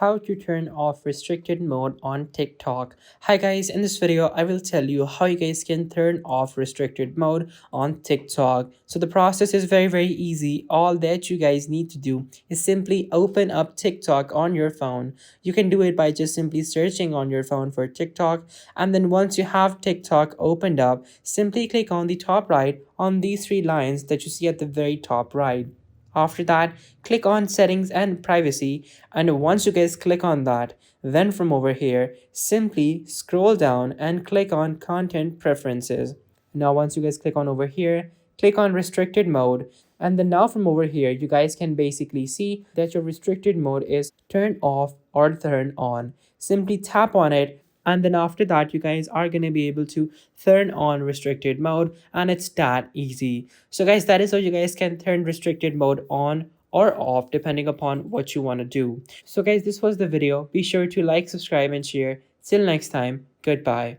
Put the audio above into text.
how to turn off restricted mode on TikTok. Hi guys, in this video I will tell you how you guys can turn off restricted mode on TikTok. So the process is very easy. All that you guys need to do is simply open up TikTok on your phone. You can do it by just simply searching on your phone for TikTok, and then once you have TikTok opened up, simply click on the top right on these three lines that you see at the very top right. After that, click on settings and privacy, and once you guys click on that, then from over here simply scroll down and click on content preferences. Now once you guys click on over here, click on restricted mode, and then now from over here you guys can basically see that your restricted mode is turned off or turned on. Simply tap on it, and then after that you guys are going to be able to turn on restricted mode, and it's that easy. So guys, that is how you guys can turn restricted mode on or off depending upon what you want to do. So guys, this was the video. Be sure to like, subscribe, and share. Till next time, goodbye.